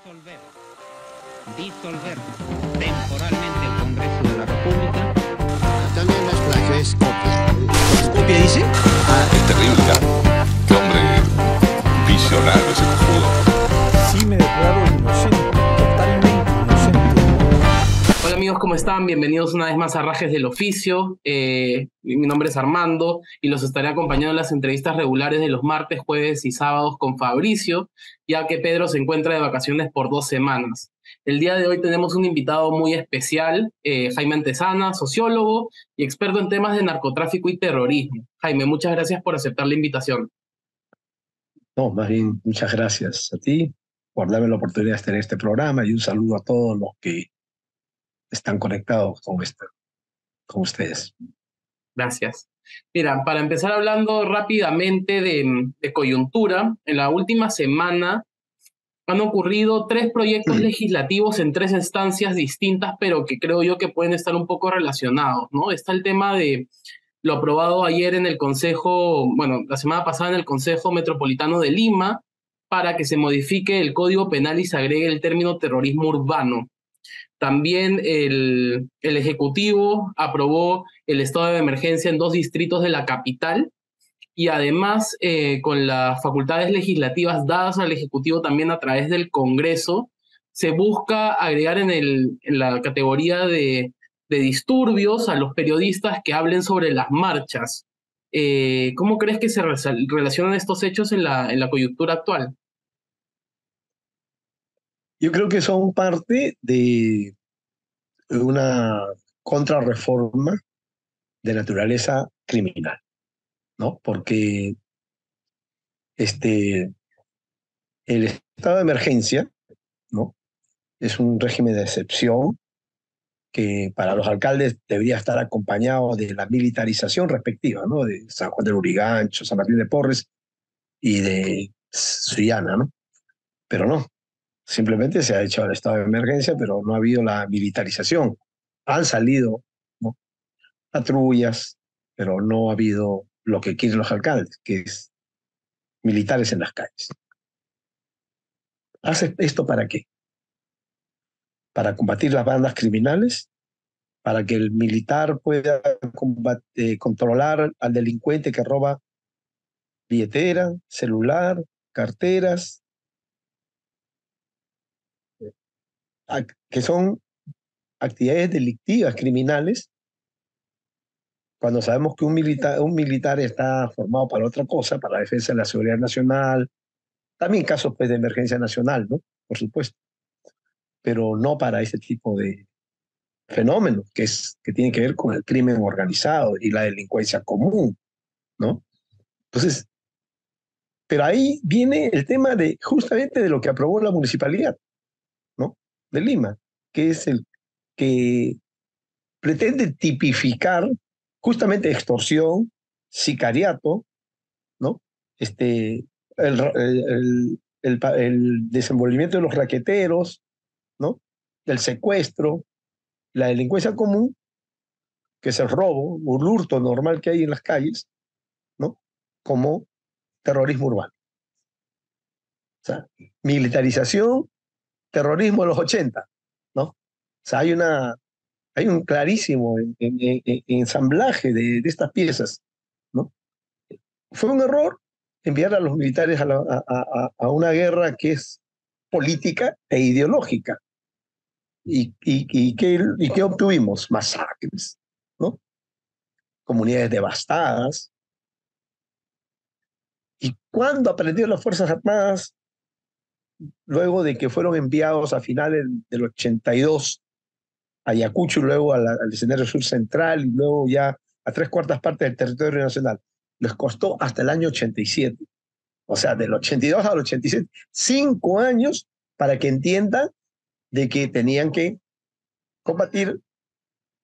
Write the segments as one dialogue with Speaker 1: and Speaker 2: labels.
Speaker 1: Disolver temporalmente el Congreso de la República.
Speaker 2: También las plagio es copia. ¿Copia dice?
Speaker 3: Es terrible, cara. Qué hombre visionario ese cojudo.
Speaker 4: Sí me declaro inocente, totalmente inocente.
Speaker 5: Hola amigos, ¿cómo están? Bienvenidos una vez más a Rajes del Oficio. Mi nombre es Armando y los estaré acompañando en las entrevistas regulares de los martes, jueves y sábados con Fabricio, ya que Pedro se encuentra de vacaciones por 2 semanas. El día de hoy tenemos un invitado muy especial, Jaime Antezana, sociólogo y experto en temas de narcotráfico y terrorismo. Jaime, muchas gracias por aceptar la invitación.
Speaker 6: No, más bien, muchas gracias a ti por darme la oportunidad de estar en este programa y un saludo a todos los que están conectados con ustedes.
Speaker 5: Gracias. Mira, para empezar hablando rápidamente de coyuntura, en la última semana han ocurrido 3 proyectos legislativos en 3 instancias distintas, pero que creo yo que pueden estar un poco relacionados, ¿no? Está el tema de lo aprobado ayer en el Consejo, bueno, la semana pasada en el Consejo Metropolitano de Lima, para que se modifique el Código Penal y se agregue el término terrorismo urbano. También el Ejecutivo aprobó el estado de emergencia en 2 distritos de la capital y además con las facultades legislativas dadas al Ejecutivo también a través del Congreso, se busca agregar en la categoría de disturbios a los periodistas que hablen sobre las marchas. ¿Cómo crees que se relacionan estos hechos en la coyuntura actual?
Speaker 6: Yo creo que son parte de una contrarreforma de naturaleza criminal, ¿no? Porque el estado de emergencia, ¿no?, es un régimen de excepción que para los alcaldes debería estar acompañado de la militarización respectiva, ¿no?, de San Juan del Lurigancho, San Martín de Porres y de Sullana, ¿no? Pero no, simplemente se ha hecho el estado de emergencia, pero no ha habido la militarización. Han salido, ¿no?, patrullas, pero no ha habido lo que quieren los alcaldes, que es militares en las calles. ¿Hace esto para qué? Para combatir las bandas criminales, para que el militar pueda controlar al delincuente que roba billetera, celular, carteras, que son actividades delictivas, criminales, cuando sabemos que un militar está formado para otra cosa, para la defensa de la seguridad nacional, también casos pues, de emergencia nacional, ¿no?, por supuesto, pero no para ese tipo de fenómenos que tienen que ver con el crimen organizado y la delincuencia común, ¿no? Entonces, pero ahí viene el tema de justamente de lo que aprobó la municipalidad, ¿no?, de Lima, que es el que pretende tipificar justamente extorsión, sicariato, ¿no?, el desenvolvimiento de los raqueteros, ¿no?, el secuestro, la delincuencia común, que es el robo, un hurto normal que hay en las calles, ¿no?, como terrorismo urbano. O sea, militarización, terrorismo de los 80, ¿no? O sea, hay un clarísimo ensamblaje de estas piezas, ¿no? Fue un error enviar a los militares a una guerra que es política e ideológica. ¿Y qué obtuvimos? Masacres, ¿no? Comunidades devastadas. ¿Y cuándo aprendieron las Fuerzas Armadas, luego de que fueron enviados a finales del 82 a Ayacucho y luego al escenario sur central y luego ya a 3/4 partes del territorio nacional? Les costó hasta el año 87. O sea, del 82 al 87, 5 años para que entiendan de que tenían que combatir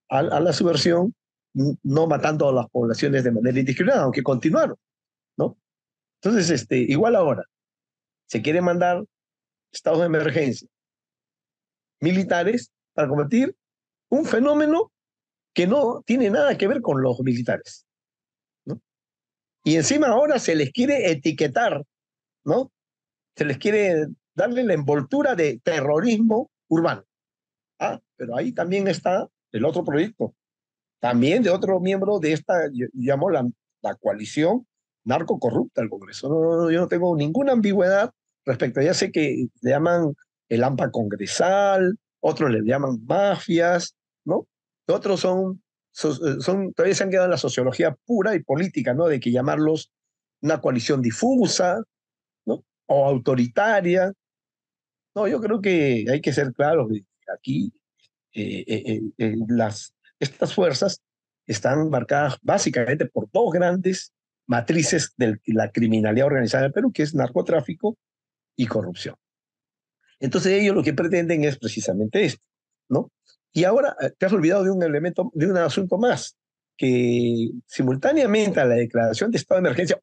Speaker 6: a la subversión, no matando a las poblaciones de manera indiscriminada, aunque continuaron, ¿no? Entonces, igual ahora, se quiere mandar estados de emergencia militares para combatir un fenómeno que no tiene nada que ver con los militares, ¿no? Y encima ahora se les quiere etiquetar, ¿no? Se les quiere darle la envoltura de terrorismo urbano. Ah, pero ahí también está el otro proyecto, también de otro miembro de esta, yo llamo la coalición narcocorrupta del Congreso. Yo no tengo ninguna ambigüedad respecto a, ya sé que le llaman el AMPA congresal, otros le llaman mafias, ¿no? Otros todavía se han quedado en la sociología pura y política, ¿no? De que llamarlos una coalición difusa, ¿no? O autoritaria. No, yo creo que hay que ser claros. Aquí estas fuerzas están marcadas básicamente por dos grandes matrices de la criminalidad organizada en el Perú, que es narcotráfico y corrupción. Entonces ellos lo que pretenden es precisamente esto, ¿no? Y ahora te has olvidado de un elemento, de un asunto más, que simultáneamente a la declaración de estado de emergencia,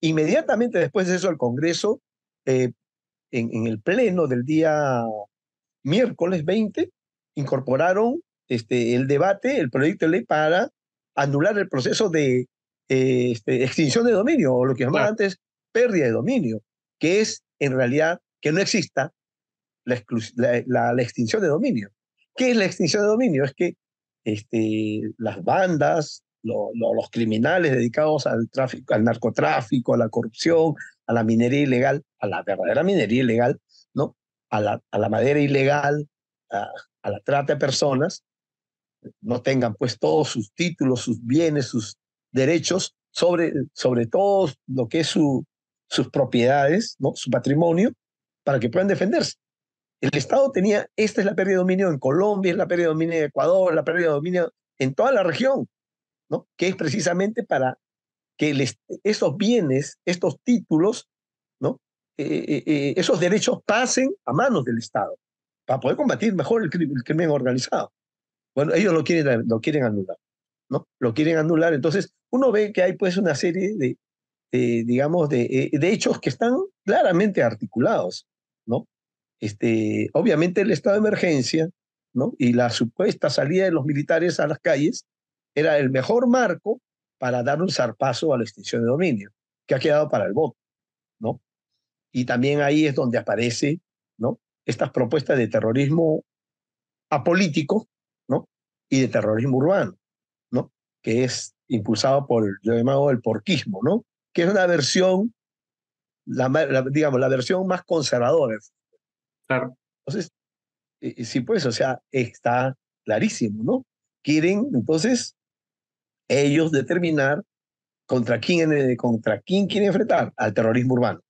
Speaker 6: inmediatamente después de eso el Congreso, en el pleno del día miércoles 20, incorporaron el debate, el proyecto de ley para anular el proceso de extinción de dominio, o lo que llamaba antes pérdida de dominio, que es en realidad que no exista la extinción de dominio. ¿Qué es la extinción de dominio? Es que las bandas, los criminales dedicados al tráfico, al narcotráfico, a la corrupción, a la minería ilegal, a la verdadera minería ilegal, ¿no? A la madera ilegal, a la trata de personas, no tengan pues todos sus títulos, sus bienes, sus derechos sobre todo lo que es sus propiedades, ¿no? Su patrimonio, para que puedan defenderse. El Estado tenía, esta es la pérdida de dominio en Colombia, es la pérdida de dominio en Ecuador, la pérdida de dominio en toda la región, ¿no? Que es precisamente para que esos bienes, estos títulos, ¿no? Esos derechos pasen a manos del Estado, para poder combatir mejor el crimen organizado. Bueno, ellos lo quieren anular, ¿no? Lo quieren anular. Entonces, uno ve que hay pues una serie digamos, de hechos que están claramente articulados, ¿no? Obviamente el estado de emergencia, ¿no? Y la supuesta salida de los militares a las calles era el mejor marco para dar un zarpazo a la extinción de dominio, que ha quedado para el voto, ¿no? Y también ahí es donde aparece, ¿no? Estas propuestas de terrorismo apolítico, ¿no? Y de terrorismo urbano, ¿no? Que es impulsado por, yo llamado el porquismo, ¿no? Que es una versión, digamos, la versión más conservadora.
Speaker 5: Claro.
Speaker 6: Entonces, sí, pues, o sea, está clarísimo, ¿no? Quieren, entonces, ellos determinar contra quién quieren enfrentar al terrorismo urbano.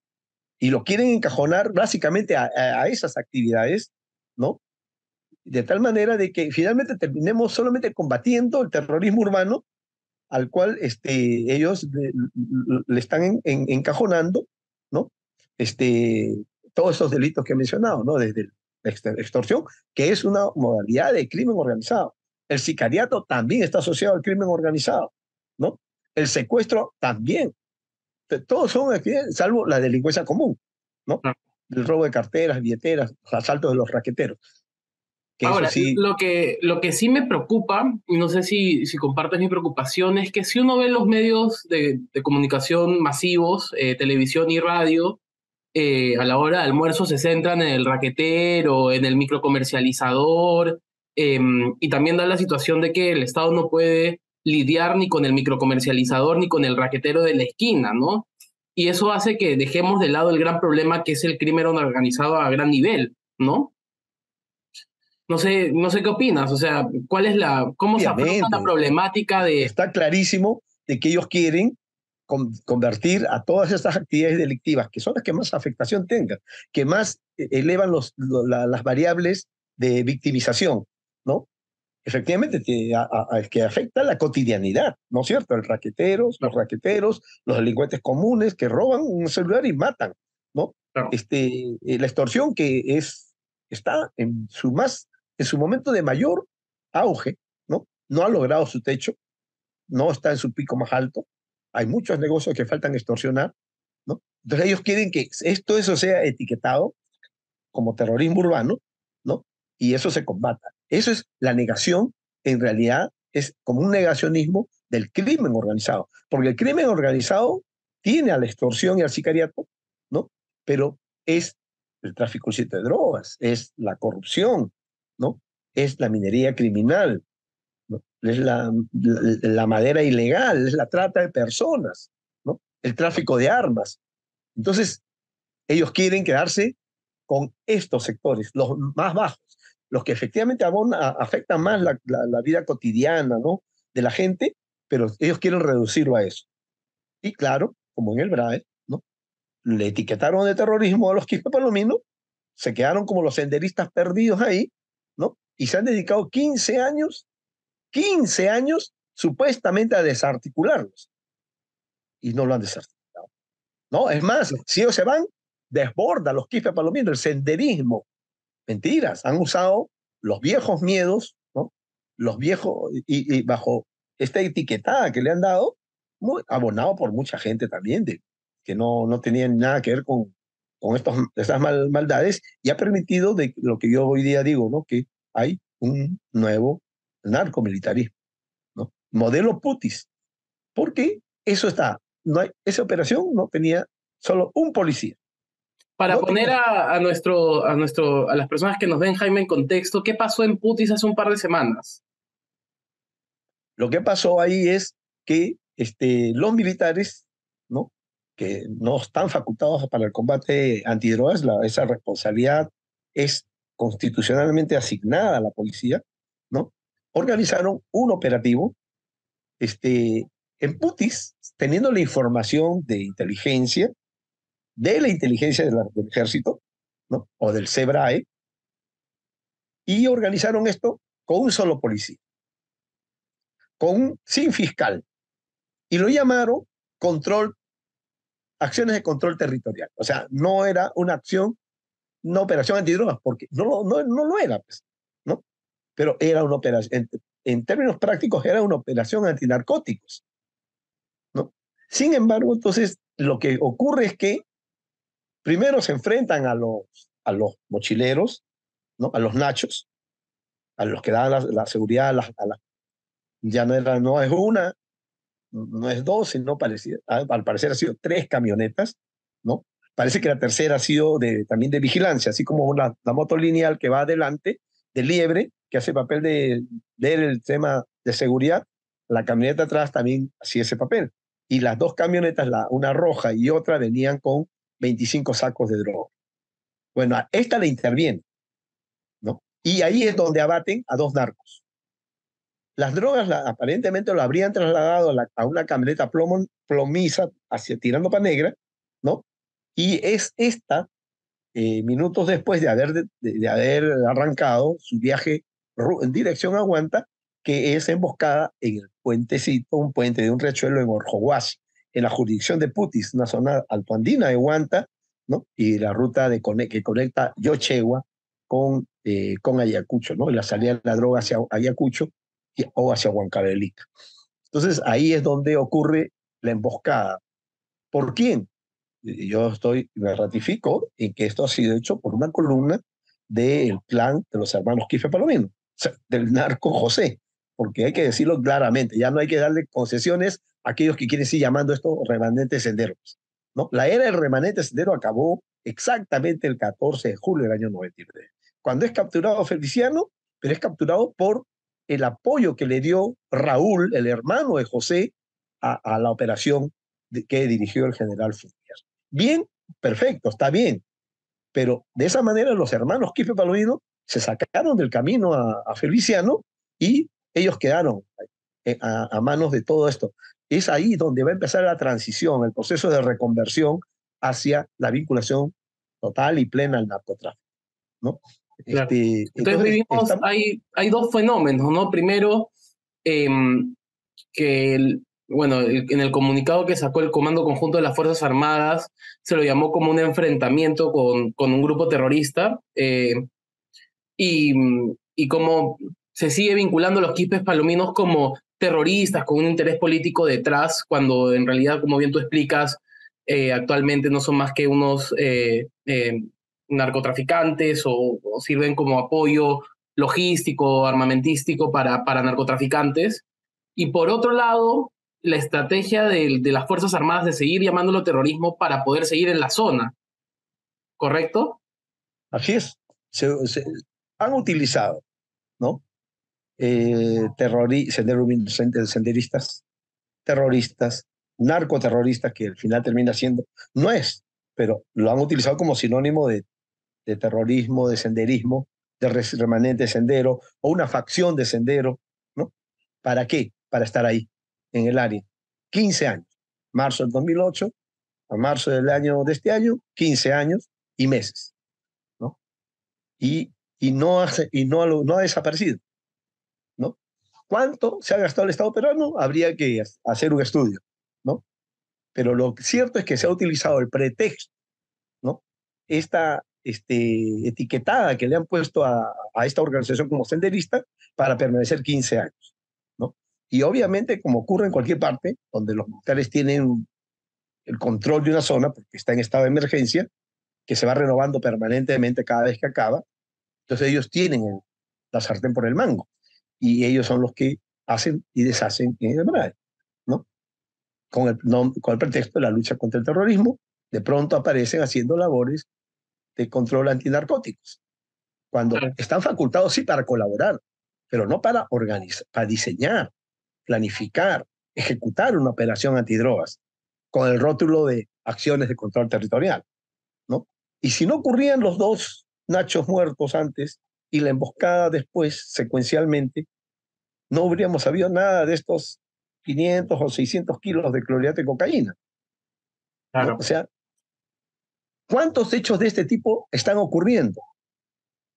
Speaker 6: Y lo quieren encajonar básicamente a esas actividades, ¿no? De tal manera de que finalmente terminemos solamente combatiendo el terrorismo urbano al cual ellos le están encajonando, ¿no? Todos esos delitos que he mencionado, ¿no? Desde la extorsión, que es una modalidad de crimen organizado. El sicariato también está asociado al crimen organizado, ¿no? El secuestro también. Todos son actividades, salvo la delincuencia común, ¿no? El robo de carteras, billeteras, los asaltos de los raqueteros.
Speaker 5: Ahora,
Speaker 6: sí...
Speaker 5: lo que sí me preocupa, y no sé si compartes mi preocupación, es que si uno ve los medios de comunicación masivos, televisión y radio, a la hora de almuerzo se centran en el raquetero, en el microcomercializador, y también da la situación de que el Estado no puede lidiar ni con el microcomercializador ni con el raquetero de la esquina, ¿no? Y eso hace que dejemos de lado el gran problema que es el crimen organizado a gran nivel, ¿no? No sé qué opinas, o sea, ¿cómo se afronta la problemática de...
Speaker 6: Está clarísimo de que ellos quieren convertir a todas estas actividades delictivas, que son las que más afectación tengan, que más elevan las variables de victimización, ¿no? Efectivamente, que afecta la cotidianidad, ¿no es cierto? Los raqueteros, los delincuentes comunes que roban un celular y matan, ¿no? Claro. La extorsión que está en su momento de mayor auge, ¿no? No ha logrado su techo, no está en su pico más alto, hay muchos negocios que faltan extorsionar, ¿no? Entonces ellos quieren que eso sea etiquetado como terrorismo urbano, ¿no? Y eso se combata. Eso es la negación, en realidad es como un negacionismo del crimen organizado, porque el crimen organizado tiene a la extorsión y al sicariato, ¿no? Pero es el tráfico ilícito de drogas, es la corrupción, ¿no? Es la minería criminal, ¿no? Es la madera ilegal, es la trata de personas, ¿no? El tráfico de armas. Entonces, ellos quieren quedarse con estos sectores, los más bajos, los que efectivamente afectan más la vida cotidiana, ¿no? De la gente, pero ellos quieren reducirlo a eso. Y claro, como en el BRAE, ¿no? Le etiquetaron de terrorismo a los Quispe Palomino, se quedaron como los senderistas perdidos ahí, ¿no? Y se han dedicado 15 años supuestamente a desarticularlos. Y no lo han desarticulado. No, es más, si ellos se van, desborda los Quispe Palomino, el senderismo. Mentiras, han usado los viejos miedos, ¿no? Los viejos, y bajo esta etiquetada que le han dado, muy abonado por mucha gente también, que no tenían nada que ver con estas maldades, y ha permitido de lo que yo hoy día digo, ¿no? Que hay un nuevo narcomilitarismo, ¿no? Modelo Putis, porque eso está, esa operación no tenía solo un policía.
Speaker 5: Para
Speaker 6: No
Speaker 5: poner
Speaker 6: tenía-
Speaker 5: a las personas que nos ven, Jaime, en contexto, ¿qué pasó en Putis hace un par de semanas?
Speaker 6: Lo que pasó ahí es que los militares, ¿no? Que no están facultados para el combate antidrogas, esa responsabilidad es constitucionalmente asignada a la policía, ¿no? Organizaron un operativo en Putis, teniendo la información de la inteligencia del ejército, ¿no? O del SEBRAE, y organizaron esto con un solo policía, sin fiscal, y lo llamaron acciones de control territorial. O sea, no era una operación antidrogas, porque no lo era, pues, ¿no? Pero era una operación, en términos prácticos, era una operación antinarcóticos, ¿no? Sin embargo, entonces, lo que ocurre es que primero se enfrentan a los mochileros, ¿no? A los nachos, a los que daban la seguridad ya no es una, no es dos, sino al parecer ha sido 3 camionetas, ¿no? Parece que la tercera ha sido también de vigilancia, así como la moto lineal que va adelante, de liebre, que hace papel de el tema de seguridad, la camioneta atrás también hacía ese papel. Y las 2 camionetas, una roja y otra, venían con 25 sacos de droga. Bueno, a esta le interviene, ¿no? Y ahí es donde abaten a 2 narcos. Las drogas aparentemente lo habrían trasladado a una camioneta plomiza tirando para negra, ¿no? Y es esta, minutos después de haber arrancado su viaje en dirección a Huanta, que es emboscada en el puentecito, un puente de un riachuelo en Orjohuasi, en la jurisdicción de Putis, una zona altoandina de Huanta, ¿no? Y la ruta que conecta Yochegua con Ayacucho, ¿no? Y la salida de la droga hacia Ayacucho o hacia Huancavelica. Entonces ahí es donde ocurre la emboscada. ¿Por quién? Yo me ratifico en que esto ha sido hecho por una columna del clan de los hermanos Quispe Palomino, o sea, del narco José, porque hay que decirlo claramente, ya no hay que darle concesiones a aquellos que quieren seguir llamando esto remanentes senderos, ¿no? La era del remanente sendero acabó exactamente el 14 de julio del año 93, cuando es capturado Feliciano, pero es capturado por el apoyo que le dio Raúl, el hermano de José, a la operación que dirigió el general Fulquier. Bien, perfecto, está bien, pero de esa manera los hermanos Quispe Palomino se sacaron del camino a Feliciano y ellos quedaron a manos de todo esto. Es ahí donde va a empezar la transición, el proceso de reconversión hacia la vinculación total y plena al narcotráfico, ¿no?
Speaker 5: Claro. Entonces vivimos, hay 2 fenómenos, ¿no? Primero, que en el comunicado que sacó el Comando Conjunto de las Fuerzas Armadas se lo llamó como un enfrentamiento con un grupo terrorista, y cómo se sigue vinculando a los Quispes Palominos como terroristas con un interés político detrás, cuando en realidad, como bien tú explicas, actualmente no son más que unos narcotraficantes o sirven como apoyo logístico, armamentístico para narcotraficantes. Y por otro lado, la estrategia de las Fuerzas Armadas de seguir llamándolo terrorismo para poder seguir en la zona, ¿correcto?
Speaker 6: Así es. Han utilizado, ¿no? Senderistas, terroristas, narcoterroristas, que al final termina siendo, no es, pero lo han utilizado como sinónimo de terrorismo, de senderismo, de remanente sendero, o una facción de sendero, ¿no? ¿Para qué? Para estar ahí, en el área. 15 años. Marzo del 2008 a marzo del año de este año, 15 años y meses, ¿no? Y no ha desaparecido, ¿no? ¿Cuánto se ha gastado el Estado peruano? Habría que hacer un estudio, ¿no? Pero lo cierto es que se ha utilizado el pretexto, ¿no? Esta etiquetada que le han puesto a esta organización como senderista para permanecer 15 años, ¿no? Y obviamente, como ocurre en cualquier parte, donde los militares tienen el control de una zona, porque está en estado de emergencia, que se va renovando permanentemente cada vez que acaba, entonces ellos tienen la sartén por el mango, y ellos son los que hacen y deshacen en el MRAE, ¿no? Con el pretexto de la lucha contra el terrorismo, de pronto aparecen haciendo labores de control antinarcóticos, cuando están facultados sí para colaborar, pero no para organizar, para diseñar, planificar, ejecutar una operación antidrogas, con el rótulo de acciones de control territorial, ¿no? Y si no ocurrían los dos Nachos muertos antes y la emboscada después, secuencialmente, no habríamos sabido nada de estos 500 o 600 kilos de clorhidrato de cocaína.
Speaker 5: Claro.
Speaker 6: ¿No? O sea, ¿cuántos hechos de este tipo están ocurriendo?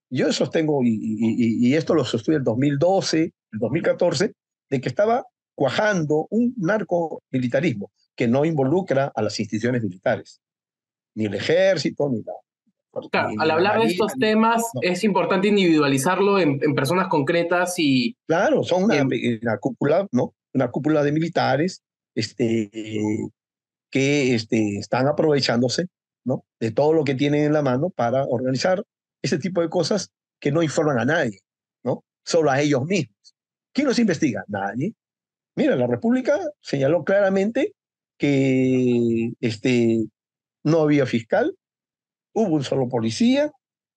Speaker 6: Yo sostengo, y esto lo sostuve el 2012, el 2014, de que estaba cuajando un narcomilitarismo que no involucra a las instituciones militares, ni el ejército, ni la...
Speaker 5: Claro,
Speaker 6: ni
Speaker 5: al
Speaker 6: la
Speaker 5: hablar de
Speaker 6: marina,
Speaker 5: estos temas
Speaker 6: no.
Speaker 5: es importante individualizarlo en personas concretas y...
Speaker 6: Claro, son una cúpula, ¿no? Una cúpula de militares que están aprovechándose, ¿no? De todo lo que tienen en la mano para organizar ese tipo de cosas que no informan a nadie, ¿no? Solo a ellos mismos. ¿Quién los investiga? Nadie. Mira, la República señaló claramente que no había fiscal, hubo un solo policía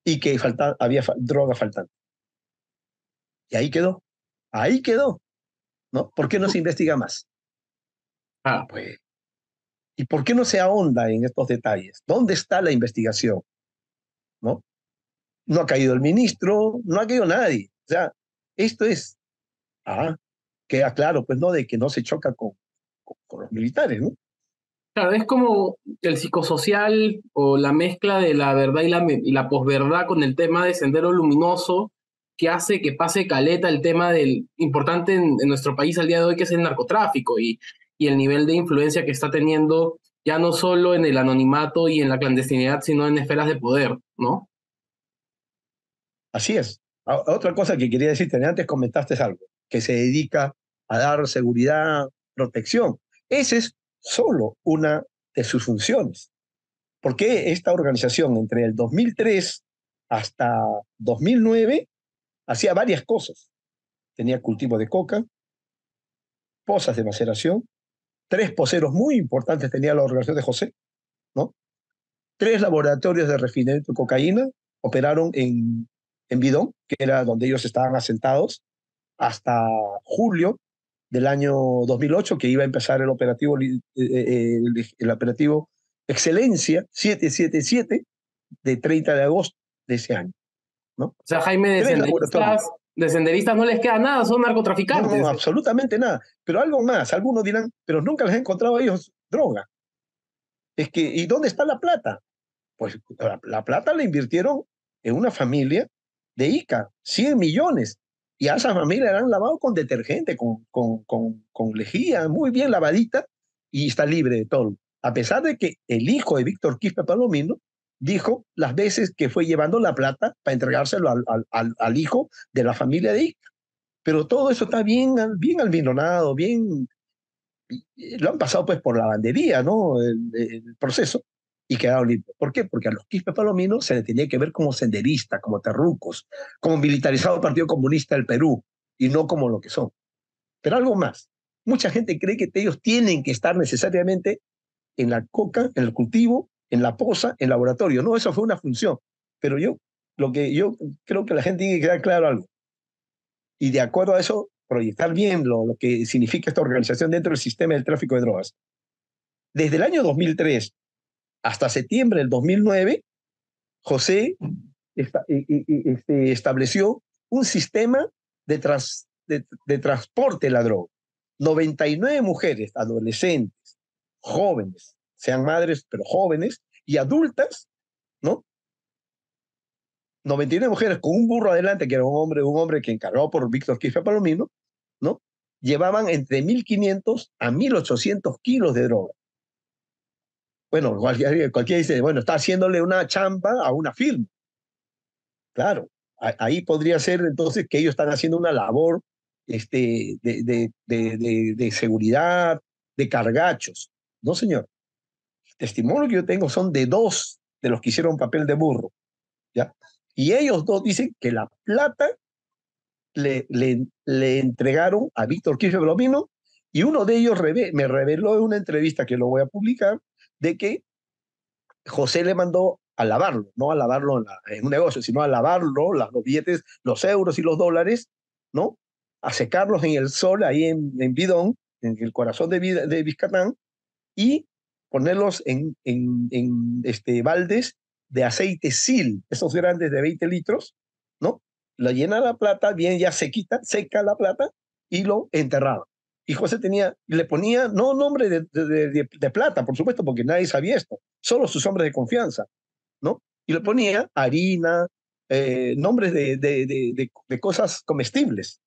Speaker 6: y que había droga faltante. Y ahí quedó, ¿no? ¿Por qué no se investiga más? Pues, ¿y por qué no se ahonda en estos detalles? ¿Dónde está la investigación? ¿No? No ha caído el ministro, no ha caído nadie. O sea, esto es, queda claro, pues, ¿no? De que no se choca con los militares, ¿no?
Speaker 5: Claro, es como el psicosocial o la mezcla de la verdad y la posverdad con el tema de Sendero Luminoso, que hace que pase caleta el tema del importante en nuestro país al día de hoy, que es el narcotráfico y el nivel de influencia que está teniendo ya no solo en el anonimato y en la clandestinidad, sino en esferas de poder, ¿no?
Speaker 6: Así es. Otra cosa que quería decirte, antes comentaste algo, que se dedica a dar seguridad, protección. Esa es solo una de sus funciones. Porque esta organización entre el 2003 hasta 2009 hacía varias cosas. Tenía cultivo de coca, pozas de maceración, 3 poceros muy importantes tenía la organización de José, ¿no? 3 laboratorios de refinamiento de cocaína operaron en Bidón, que era donde ellos estaban asentados, hasta julio del año 2008, que iba a empezar el operativo Excelencia 777 de 30 de agosto de ese año, ¿no?
Speaker 5: O sea, Jaime, de senderistas no les queda nada, son narcotraficantes.
Speaker 6: No, absolutamente nada. Pero algo más, algunos dirán, pero nunca les he encontrado a ellos droga. Es que, ¿y dónde está la plata? Pues la plata la invirtieron en una familia de Ica, 100 millones. Y a esa familia la han lavado con detergente, con lejía, muy bien lavadita, y está libre de todo. A pesar de que el hijo de Víctor Quispe Palomino dijo las veces que fue llevando la plata para entregárselo al hijo de la familia de Ica. Pero todo eso está bien almidonado, lo han pasado pues por lavandería, ¿no? El proceso, y quedaron limpios. ¿Por qué? Porque a los Quispe Palomino se les tenía que ver como senderistas, como terrucos, como militarizado Partido Comunista del Perú, y no como lo que son. Pero algo más. Mucha gente cree que ellos tienen que estar necesariamente en la coca, en el cultivo, en la poza, en el laboratorio. No, eso fue una función. Pero yo creo que la gente tiene que quedar claro algo. Y de acuerdo a eso, proyectar bien lo que significa esta organización dentro del sistema del tráfico de drogas. Desde el año 2003 hasta septiembre del 2009, José estableció un sistema de transporte de la droga. 99 mujeres, adolescentes, jóvenes, sean madres, pero jóvenes, y adultas, ¿no? 99 mujeres con un burro adelante, que era un hombre que encargado por Víctor Quispe Palomino, ¿no? Llevaban entre 1.500 a 1.800 kilos de droga. Bueno, cualquiera dice, bueno, está haciéndole una chamba a una firma. Claro, ahí podría ser entonces que ellos están haciendo una labor de seguridad, de cargachos. No, señor. El testimonio que yo tengo son de 2 de los que hicieron papel de burro, ¿ya? Y ellos 2 dicen que la plata le entregaron a Víctor Quispe Palomino, y uno de ellos me reveló en una entrevista que lo voy a publicar, de que José le mandó a lavarlo, no a lavarlo en un negocio, sino a lavarlo, los billetes, los euros y los dólares, ¿no? A secarlos en el sol, ahí en Bidón, en el corazón de Biscatán, y ponerlos en baldes de aceite SIL, esos grandes de 20 litros, ¿no? La llena la plata, bien ya seca la plata, y lo enterraba. Y José le ponía, no nombre de plata, por supuesto, porque nadie sabía esto, solo sus hombres de confianza, ¿no? Y le ponía harina, nombres de cosas comestibles,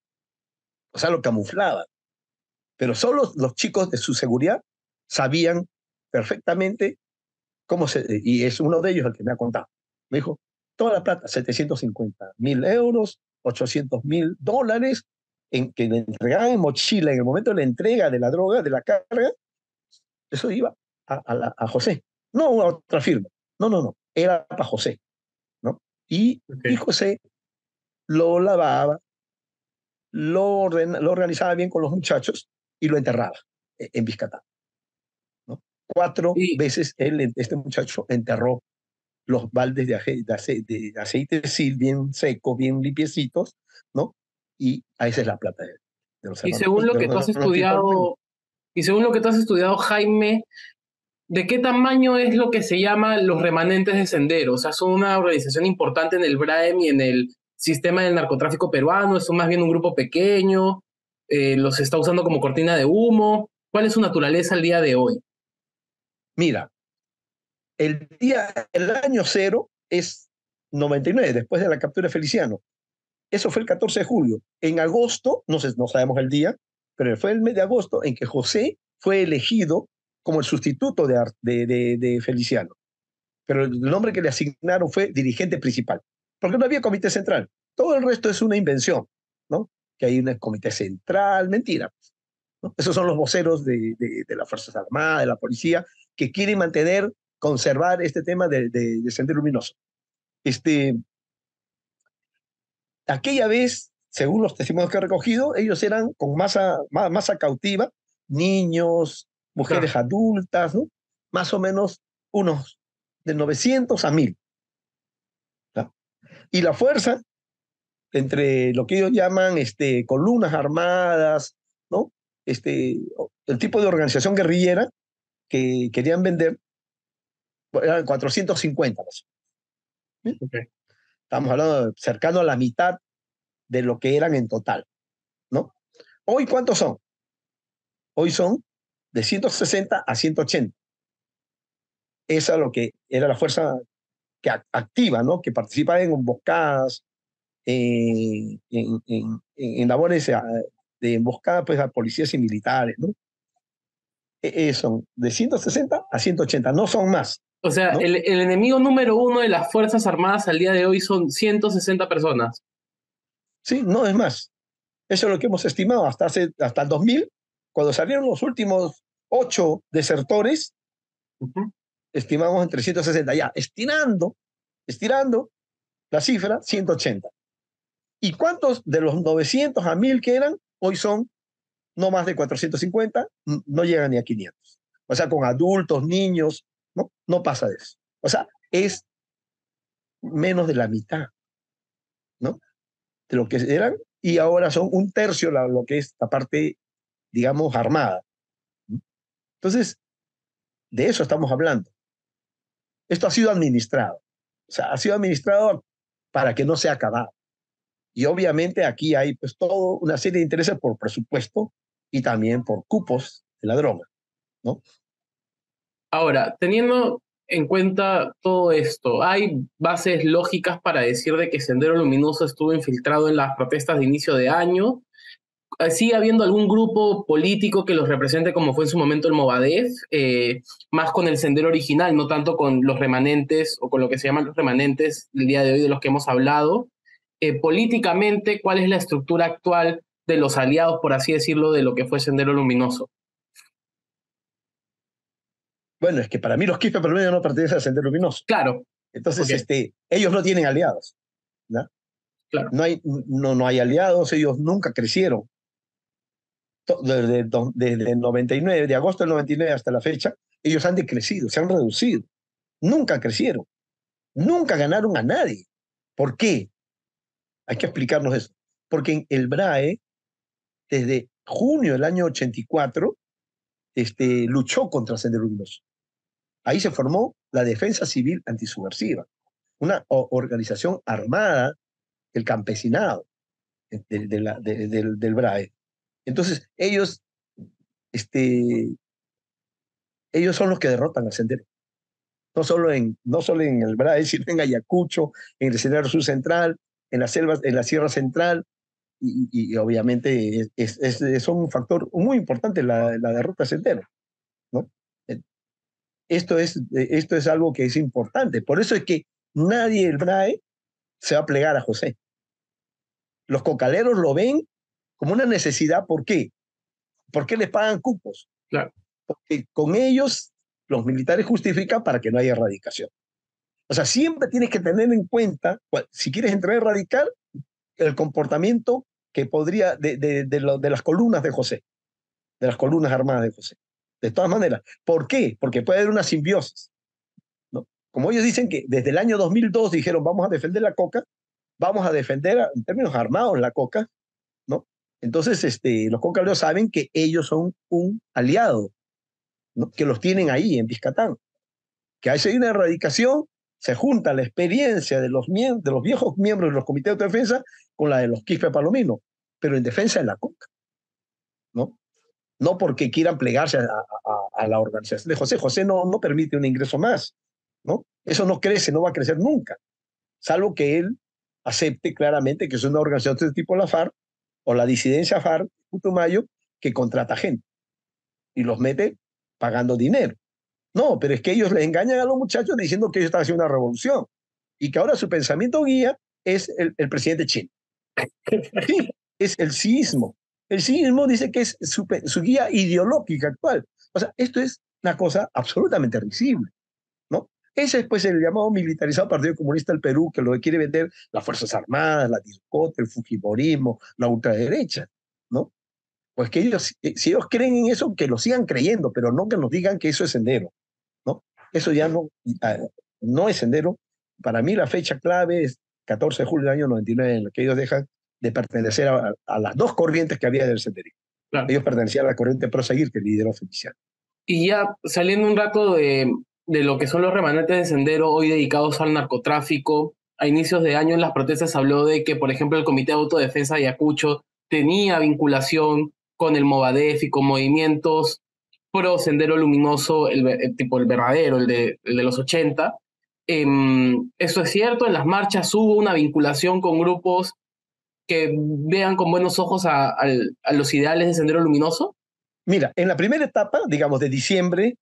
Speaker 6: o sea, lo camuflaba. Pero solo los chicos de su seguridad sabían perfectamente y es uno de ellos el que me ha contado. Me dijo, toda la plata, 750.000 euros, 800.000 dólares, que le entregaban en mochila en el momento de la entrega de la droga, de la carga, eso iba a José, no a otra firma. No, era para José, ¿no? Y José lo lavaba, lo organizaba bien con los muchachos y lo enterraba en Biscatán, ¿no? 4 veces este muchacho enterró los baldes de aceite SIL bien secos, bien limpiecitos, ¿no? Y esa es la plata de los
Speaker 5: Y
Speaker 6: hermanos.
Speaker 5: según lo que tú has estudiado, Jaime, ¿de qué tamaño es lo que se llama los remanentes de Sendero? O sea, ¿son una organización importante en el BRAEM y en el sistema del narcotráfico peruano? ¿Es más bien un grupo pequeño? ¿Los está usando como cortina de humo? ¿Cuál es su naturaleza al día de hoy?
Speaker 6: Mira, el año 0 es 99, después de la captura de Feliciano. Eso fue el 14 de julio. En agosto, no sabemos el día, pero fue el mes de agosto en que José fue elegido como el sustituto de Feliciano. Pero el nombre que le asignaron fue dirigente principal, porque no había comité central. Todo el resto es una invención, ¿no? Que hay un comité central, mentira, ¿no? Esos son los voceros de las Fuerzas Armadas, de la policía, que quieren conservar este tema de Sendero Luminoso. Aquella vez, según los testimonios que he recogido, ellos eran con masa cautiva, niños, mujeres adultas, ¿no? Más o menos unos de 900 a 1.000. ¿No? Y la fuerza, entre lo que ellos llaman columnas armadas, ¿no? El tipo de organización guerrillera que querían vender, eran 450 más. Okay. Estamos hablando cercano a la mitad de lo que eran en total, ¿no? Hoy, ¿cuántos son? Hoy son de 160 a 180. Esa es lo que era la fuerza activa, ¿no? Que participaba en emboscadas, en labores de emboscada, pues, a policías y militares, ¿no? Son de 160 a 180, no son más.
Speaker 5: O sea, ¿no? el enemigo número 1 de las Fuerzas Armadas al día de hoy son 160 personas.
Speaker 6: Sí, no es más. Eso es lo que hemos estimado hasta el 2000, cuando salieron los últimos 8 desertores, estimamos en 360. Ya, estirando la cifra, 180. ¿Y cuántos de los 900 a 1.000 que eran, hoy son no más de 450, no llegan ni a 500? O sea, con adultos, niños, no pasa de eso. O sea, es menos de la mitad, ¿no? De lo que eran, y ahora son un tercio lo que es la parte, digamos, armada. Entonces, de eso estamos hablando. Esto ha sido administrado. O sea, ha sido administrado para que no sea acabado. Y obviamente aquí hay pues toda una serie de intereses por presupuesto y también por cupos de la droga, ¿no?
Speaker 5: Ahora, teniendo en cuenta todo esto, ¿hay bases lógicas para decir de que Sendero Luminoso estuvo infiltrado en las protestas de inicio de año? ¿Sigue habiendo algún grupo político que los represente como fue en su momento el Movadef? Más con el Sendero original, no tanto con los remanentes o con lo que se llaman los remanentes del día de hoy de los que hemos hablado. Políticamente, ¿cuál es la estructura actual de los aliados, por así decirlo, de lo que fue Sendero Luminoso?
Speaker 6: Bueno, es que para mí los quispe palominos no pertenecen al Sendero Luminoso.
Speaker 5: Claro.
Speaker 6: Entonces,
Speaker 5: Okay.
Speaker 6: Ellos no tienen aliados, ¿no?
Speaker 5: Claro.
Speaker 6: No hay aliados, ellos nunca crecieron. Desde el 99, de agosto del 99 hasta la fecha, ellos han decrecido, se han reducido. Nunca crecieron, nunca ganaron a nadie. ¿Por qué? Hay que explicarnos eso. Porque el BRAE, desde junio del año 84, luchó contra Sendero Luminoso. Ahí se formó la Defensa Civil Antisubversiva, una organización armada del campesinado del BRAE. Entonces, ellos son los que derrotan al Sendero. No solo en el BRAE, sino en Ayacucho, en el Sendero Sur Central, en las selvas, en la Sierra Central, y obviamente es un factor muy importante la derrota del Sendero, ¿no? Esto es algo que es importante. Por eso es que nadie del BRAE se va a plegar a José. Los cocaleros lo ven como una necesidad. ¿Por qué? ¿Por qué les pagan cupos?
Speaker 5: Claro.
Speaker 6: Porque con ellos los militares justifican para que no haya erradicación. O sea, siempre tienes que tener en cuenta, si quieres entrar a erradicar, el comportamiento que podría de las columnas de José, de las columnas armadas de José. De todas maneras. ¿Por qué? Porque puede haber una simbiosis, ¿no? Como ellos dicen que desde el año 2002 dijeron vamos a defender la coca, vamos a defender en términos armados la coca, ¿no? Entonces los cocaleros saben que ellos son un aliado, ¿no? Que los tienen ahí en Biscatán. Que hay una erradicación, se junta la experiencia de los viejos miembros de los comités de autodefensa con la de los quispe palominos, pero en defensa de la coca, ¿no? No porque quieran plegarse a la organización de José. José no permite un ingreso más, ¿no? Eso no crece, no va a crecer nunca, salvo que él acepte claramente que es una organización de tipo la FARC o la disidencia FARC, Putumayo, que contrata gente y los mete pagando dinero. No, pero es que ellos les engañan a los muchachos diciendo que ellos están haciendo una revolución y que ahora su pensamiento guía es el presidente chino. Sí, es el ciismo. El ciismo dice que es su guía ideológica actual. O sea, esto es una cosa absolutamente risible, ¿no? Ese es pues el llamado militarizado Partido Comunista del Perú, que lo que quiere vender las Fuerzas Armadas, la discota, el fujimorismo, la ultraderecha, ¿no? Pues que ellos, si ellos creen en eso, que lo sigan creyendo, pero no que nos digan que eso es Sendero, ¿no? Eso ya no es Sendero. Para mí la fecha clave es 14 de julio del año 99, en la que ellos dejan de pertenecer a las dos corrientes que había del senderismo. Claro. Ellos pertenecían a la corriente Proseguir, que lideró oficial.
Speaker 5: Y ya saliendo un rato de lo que son los remanentes de Sendero hoy dedicados al narcotráfico, a inicios de año en las protestas se habló de que, por ejemplo, el Comité de Autodefensa de Ayacucho tenía vinculación con el Movadef y con movimientos pro Sendero Luminoso, tipo el verdadero, el de los 80. ¿Eso es cierto? ¿En las marchas hubo una vinculación con grupos que vean con buenos ojos a los ideales de Sendero Luminoso?
Speaker 6: Mira, en la primera etapa, digamos, de diciembre,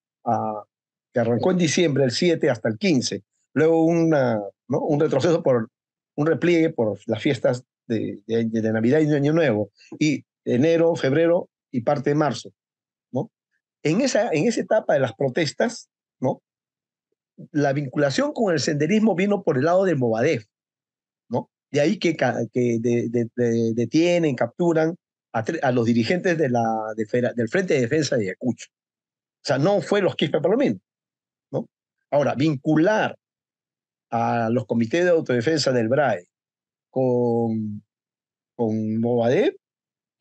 Speaker 6: que arrancó en diciembre, el 7 hasta el 15, luego un retroceso por un repliegue por las fiestas de Navidad y de Año Nuevo, y enero, febrero y parte de marzo, ¿no? En esa etapa de las protestas, ¿no? La vinculación con el senderismo vino por el lado del Movadef, ¿no? De ahí que detienen, capturan a los dirigentes del Frente de Defensa de Ayacucho. O sea, no fue los quispe palominos, ¿no? Ahora, vincular a los comités de autodefensa del BRAE con Movadef.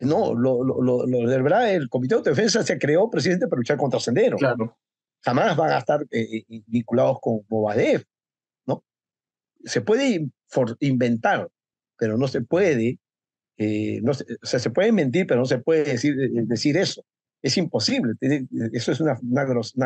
Speaker 6: No, lo del BRAE, el comité de autodefensa se creó, presidente, para luchar contra Sendero.
Speaker 5: Claro.
Speaker 6: Jamás van a estar vinculados con Movadef, ¿no? Se puede inventar, pero no se puede, o sea, se puede mentir, pero no se puede decir eso. Es imposible, eso es una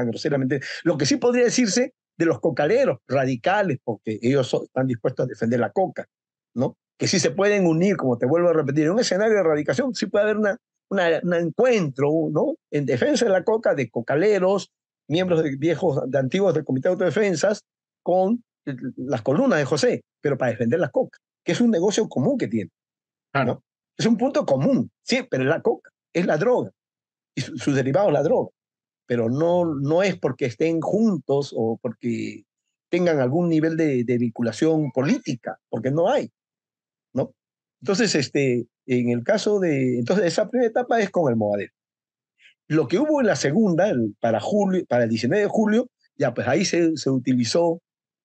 Speaker 6: groseramente. Lo que sí podría decirse de los cocaleros radicales, porque ellos están dispuestos a defender la coca, ¿no? Que sí se pueden unir, como te vuelvo a repetir, en un escenario de erradicación sí puede haber un encuentro, ¿no? En defensa de la coca, de cocaleros, miembros de antiguos del Comité de Autodefensas, con las columnas de José, pero para defender la coca, que es un negocio común que tiene, ¿no? Es un punto común, sí, pero es la coca, es la droga, y sus derivados la droga, pero no es porque estén juntos o porque tengan algún nivel de vinculación política, porque no hay, ¿no? Entonces, en el caso entonces esa primera etapa es con el Movadef. Lo que hubo en la segunda, para el 19 de julio, ya pues ahí se utilizó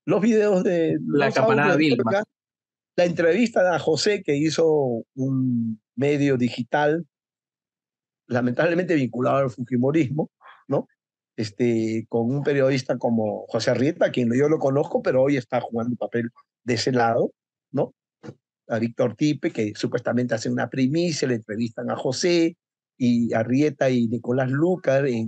Speaker 6: los videos de
Speaker 5: la campanada Vilma,
Speaker 6: la entrevista a José que hizo un medio digital, lamentablemente vinculado al fujimorismo, ¿no? Con un periodista como José Arrieta, quien yo lo conozco, pero hoy está jugando un papel de ese lado, ¿no? A Víctor Tipe, que supuestamente hace una primicia, le entrevistan a José, y Arrieta y Nicolás Lucar en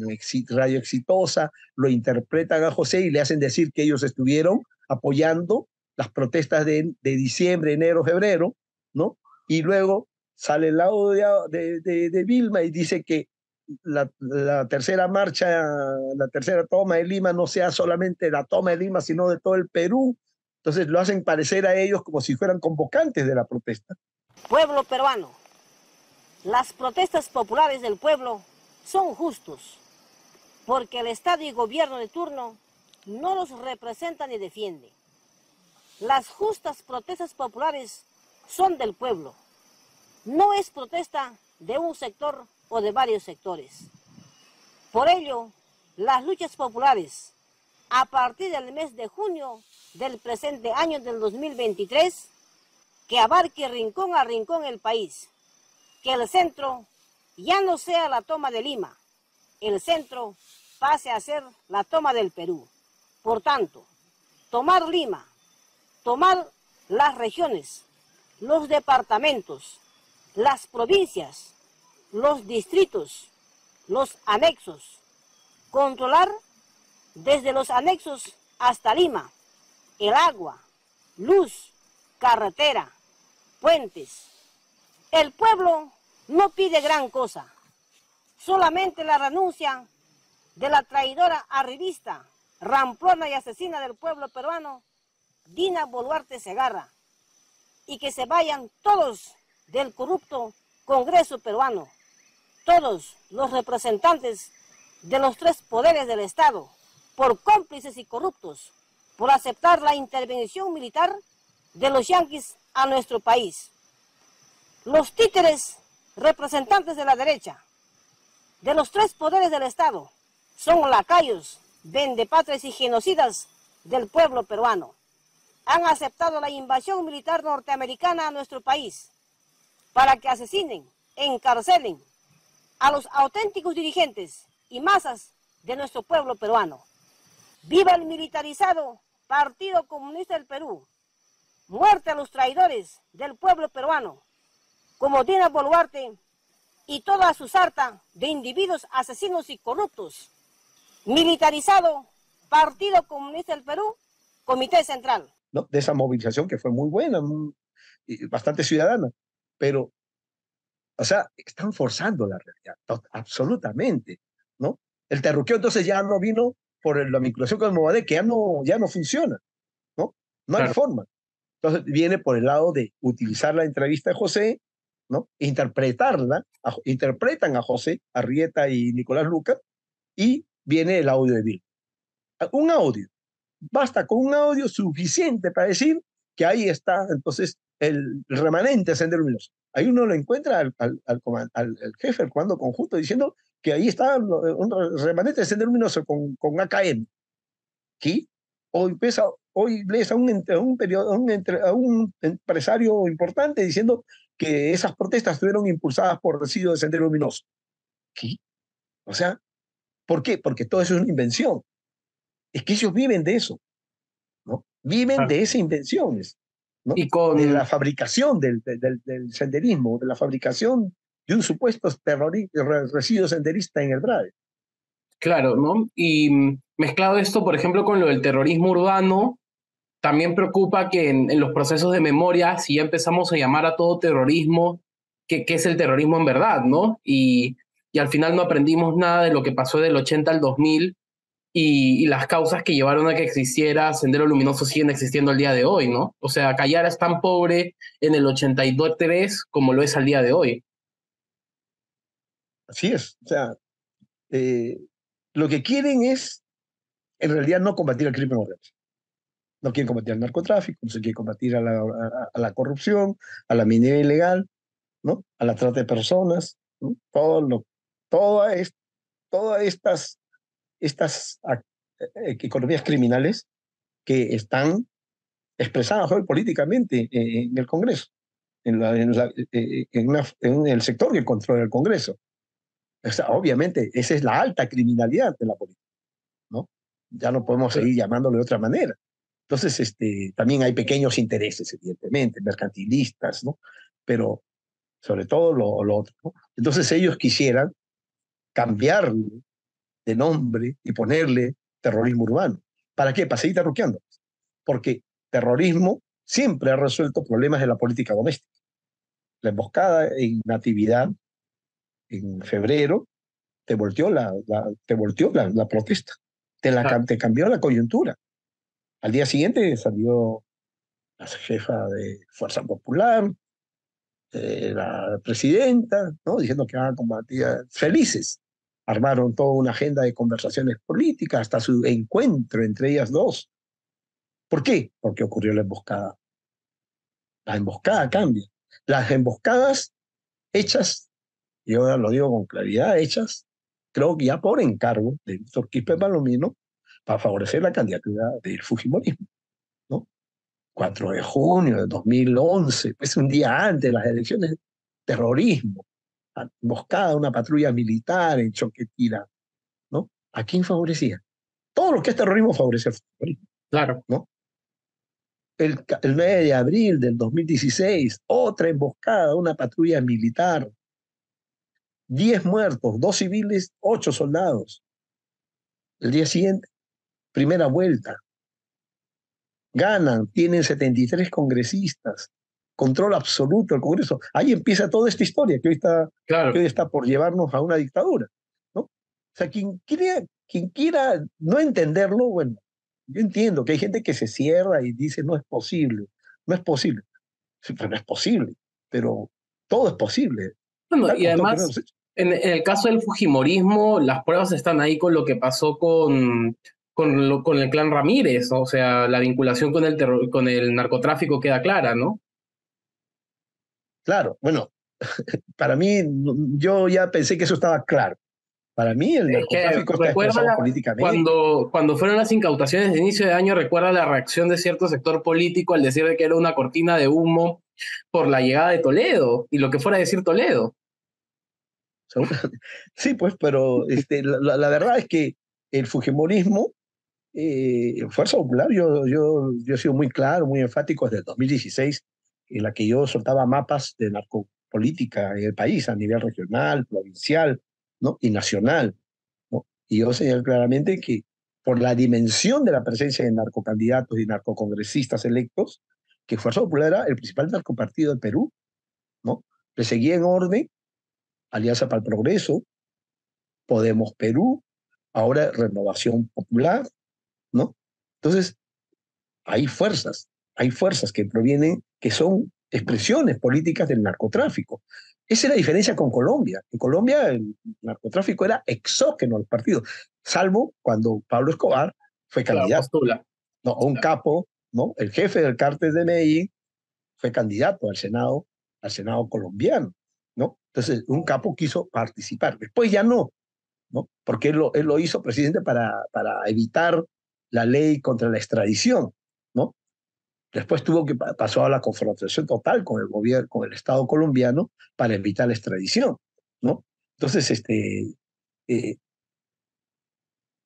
Speaker 6: Radio Exitosa lo interpretan a José y le hacen decir que ellos estuvieron apoyando las protestas de diciembre, enero, febrero, ¿no? Y luego sale el audio de Vilma y dice que la tercera marcha, la tercera toma de Lima no sea solamente la toma de Lima, sino de todo el Perú. Entonces lo hacen parecer a ellos como si fueran convocantes de la protesta.
Speaker 7: Pueblo peruano, las protestas populares del pueblo son justos, porque el Estado y gobierno de turno no los representa ni defiende. Las justas protestas populares son del pueblo. No es protesta de un sector o de varios sectores. Por ello, las luchas populares, a partir del mes de junio del presente año del 2023, que abarque rincón a rincón el país, que el centro ya no sea la toma de Lima, el centro pase a ser la toma del Perú. Por tanto, tomar Lima, tomar las regiones, los departamentos, las provincias, los distritos, los anexos, controlar desde los anexos hasta Lima, el agua, luz, carretera, puentes. El pueblo no pide gran cosa, solamente la renuncia de la traidora arribista, ramplona y asesina del pueblo peruano, Dina Boluarte Segarra, y que se vayan todos del corrupto Congreso peruano, todos los representantes de los tres poderes del Estado, por cómplices y corruptos, por aceptar la intervención militar de los yanquis a nuestro país. Los títeres representantes de la derecha, de los tres poderes del Estado, son lacayos, vendepatrias y genocidas del pueblo peruano. Han aceptado la invasión militar norteamericana a nuestro país para que asesinen, encarcelen a los auténticos dirigentes y masas de nuestro pueblo peruano. ¡Viva el militarizado Partido Comunista del Perú! ¡Muerte a los traidores del pueblo peruano, como Dina Boluarte y toda su sarta de individuos asesinos y corruptos! Militarizado Partido Comunista del Perú, Comité Central.
Speaker 6: ¿No? De esa movilización que fue muy buena, bastante ciudadana, pero, o sea, están forzando la realidad, absolutamente, ¿no? El terruqueo entonces ya no vino por la vinculación con el Movadef, que ya no funciona, ¿no? No hay forma. Entonces viene por el lado de utilizar la entrevista de José, ¿no? Interpretan a José Arrieta y Nicolás Lucar, y viene el audio de Vilma. Un audio. Basta con un audio suficiente para decir que ahí está entonces el remanente de Sendero Luminoso. Ahí uno lo encuentra al jefe del comando conjunto diciendo que ahí está un remanente de Sendero Luminoso con AKM. ¿Sí? O empieza hoy lees a a un empresario importante diciendo que esas protestas estuvieron impulsadas por residuos de Sendero Luminoso. ¿Qué? O sea, ¿por qué? Porque todo eso es una invención. Es que ellos viven de eso, ¿no? Viven de esas invenciones, ¿no?
Speaker 5: Y con,
Speaker 6: De la fabricación del senderismo, de la fabricación de un supuesto residuo senderista en el Brave.
Speaker 5: claro, ¿no? Y mezclado esto, por ejemplo, con lo del terrorismo urbano, también preocupa que en los procesos de memoria, si ya empezamos a llamar a todo terrorismo, ¿qué es el terrorismo en verdad, no? Y al final no aprendimos nada de lo que pasó del 80 al 2000 y las causas que llevaron a que existiera Sendero Luminoso siguen existiendo al día de hoy, ¿no? O sea, Callara es tan pobre en el 83 como lo es al día de hoy.
Speaker 6: Así es. O sea, lo que quieren es, en realidad, no combatir el crimen organizado. No quieren combatir el narcotráfico, no se quiere combatir a la corrupción, a la minería ilegal, ¿no? A la trata de personas, ¿no? Todas estas economías criminales que están expresadas hoy políticamente en el Congreso, en el sector que controla el Congreso. O sea, obviamente, esa es la alta criminalidad de la política, ¿no? Ya no podemos seguir llamándolo de otra manera. Entonces, también hay pequeños intereses, evidentemente, mercantilistas, ¿no? Pero sobre todo lo otro, ¿no? Entonces ellos quisieran cambiarle de nombre y ponerle terrorismo urbano. ¿Para qué? Para seguir terruqueando. Porque terrorismo siempre ha resuelto problemas de la política doméstica. La emboscada en Natividad, en febrero, te volteó la protesta, te cambió la coyuntura. Al día siguiente salió la jefa de Fuerza Popular, la presidenta, ¿no? Diciendo que van a combatir, felices. Armaron toda una agenda de conversaciones políticas, hasta su encuentro entre ellas dos. ¿Por qué? Porque ocurrió la emboscada. La emboscada cambia. Las emboscadas hechas, yo lo digo con claridad, hechas, creo que ya por encargo de Víctor Quispe Palomino, para favorecer la candidatura del Fujimorismo, ¿no? 4 de junio de 2011, pues un día antes de las elecciones, terrorismo, emboscada, una patrulla militar en Choquetira, ¿no? ¿A quién favorecía? Todo lo que es terrorismo favorece al fujimorismo.
Speaker 5: Claro.
Speaker 6: ¿No? El 9 de abril del 2016, otra emboscada, una patrulla militar, 10 muertos, 2 civiles, 8 soldados. El día siguiente, primera vuelta. Ganan, tienen 73 congresistas, control absoluto del Congreso. Ahí empieza toda esta historia que hoy está por llevarnos a una dictadura, ¿no? O sea, quien quiera no entenderlo, bueno, yo entiendo que hay gente que se cierra y dice no es posible. Sí, pero no es posible, pero todo es posible.
Speaker 5: Bueno, y además, en el caso del fujimorismo, las pruebas están ahí con lo que pasó con el clan Ramírez, o sea, la vinculación con el narcotráfico queda clara, ¿no?
Speaker 6: Claro, bueno, para mí, yo ya pensé que eso estaba claro. Para mí el narcotráfico está expresado políticamente.
Speaker 5: Cuando fueron las incautaciones de inicio de año, recuerda la reacción de cierto sector político al decir de que era una cortina de humo por la llegada de Toledo y lo que fuera a decir Toledo.
Speaker 6: Sí, pues, pero la verdad es que el fujimorismo, Fuerza Popular, yo he sido muy claro, muy enfático desde el 2016, en la que yo soltaba mapas de narcopolítica en el país a nivel regional, provincial, ¿no? Y nacional, ¿no? Y yo señalé claramente que por la dimensión de la presencia de narcocandidatos y narcocongresistas electos, que Fuerza Popular era el principal narcopartido del Perú, ¿no? Le seguía en orden Alianza para el Progreso, Podemos Perú, ahora Renovación Popular, ¿no? Entonces, hay fuerzas que provienen, que son expresiones políticas del narcotráfico. Esa es la diferencia con Colombia. En Colombia el narcotráfico era exógeno al partido, salvo cuando Pablo Escobar fue candidato. No, un capo, ¿no? El jefe del cártel de Medellín fue candidato al Senado colombiano, ¿no? Entonces, un capo quiso participar. Después ya no, ¿no? Porque él lo hizo presidente para evitar la ley contra la extradición. Después pasó a la confrontación total con el gobierno, con el Estado colombiano para evitar la extradición, ¿no? Entonces, eh,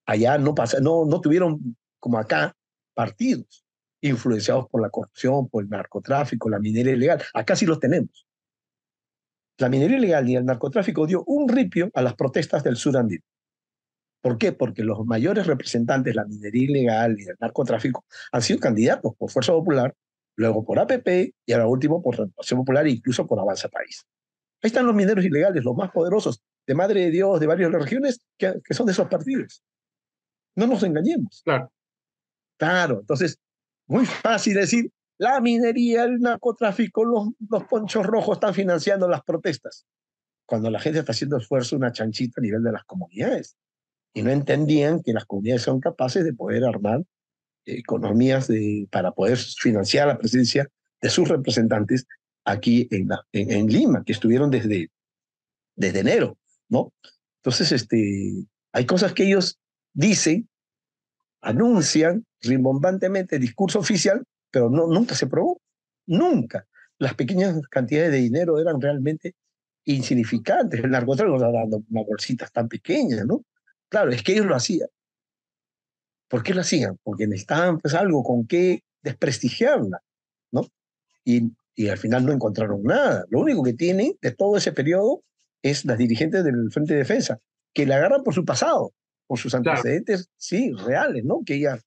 Speaker 6: allá no tuvieron, como acá, partidos influenciados por la corrupción, por el narcotráfico, la minería ilegal. Acá sí los tenemos. La minería ilegal y el narcotráfico dio un ripio a las protestas del sur andino. ¿Por qué? Porque los mayores representantes de la minería ilegal y del narcotráfico han sido candidatos por Fuerza Popular, luego por APP y ahora último por Renovación Popular e incluso por Avanza País. Ahí están los mineros ilegales, los más poderosos, de Madre de Dios, de varias regiones, que son de esos partidos. No nos engañemos.
Speaker 5: Claro.
Speaker 6: Claro, entonces, muy fácil decir, la minería, el narcotráfico, los ponchos rojos están financiando las protestas, cuando la gente está haciendo esfuerzo, una chanchita a nivel de las comunidades. Y no entendían que las comunidades son capaces de poder armar economías para poder financiar la presencia de sus representantes aquí en Lima, que estuvieron desde enero, ¿no? Entonces, hay cosas que ellos dicen, anuncian rimbombantemente, discurso oficial, pero nunca se probó, nunca. Las pequeñas cantidades de dinero eran realmente insignificantes. El narcotráfico estaba dando unas bolsitas tan pequeñas, ¿no? Claro, es que ellos lo hacían. ¿Por qué lo hacían? Porque necesitaban pues, algo con qué desprestigiarla, ¿no? Y al final no encontraron nada. Lo único que tienen de todo ese periodo es las dirigentes del Frente de Defensa, que la agarran por su pasado, por sus antecedentes, claro, sí, reales, ¿no? Que ella